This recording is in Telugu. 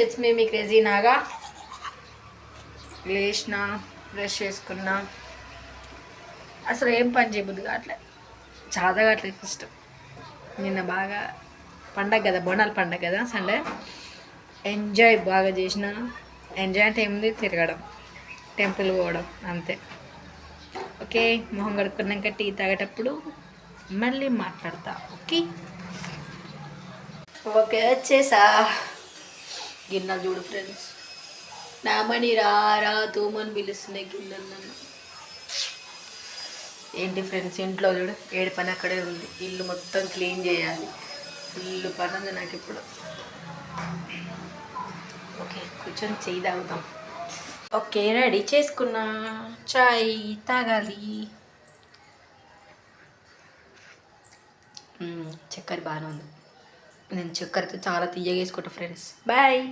It's me crazy Naga. లేచిన బ్రష్ చేసుకున్నా, అసలు ఏం పని చేయబుద్ది కావట్లేదు, చాలా కావట్లేదు. ఫస్ట్ నిన్న బాగా పండగ కదా, బోనాల పండగ కదా, సండే ఎంజాయ్ బాగా చేసిన. ఎంజాయ్ అంటే ఏముంది, తిరగడం, టెంపుల్ పోవడం అంతే. ఓకే, మొహం కడుక్కున్నాక టీ తాగేటప్పుడు మళ్ళీ మాట్లాడతా. ఓకే ఓకే వచ్చేసా. గిన్నెలు చూడు ఫ్రెండ్స్, నామని రా తూమని పిలుస్తున్నాయి గిన్నెలు నన్ను. ఏంటి ఫ్రెండ్స్, ఇంట్లో చూడు ఏడు పని అక్కడే ఉంది. ఇల్లు మొత్తం క్లీన్ చేయాలి, ఇల్లు పని ఉంది నాకు ఇప్పుడు. ఓకే కూర్చొని చెయ్యి తాగుతాం. ఓకే రెడీ చేసుకున్నా, చాయ్ తాగాలి. చక్కెర బాగానే ఉంది, నేను చక్కెరతో చాలా తీయగా వేసుకుంటా ఫ్రెండ్స్. బాయ్.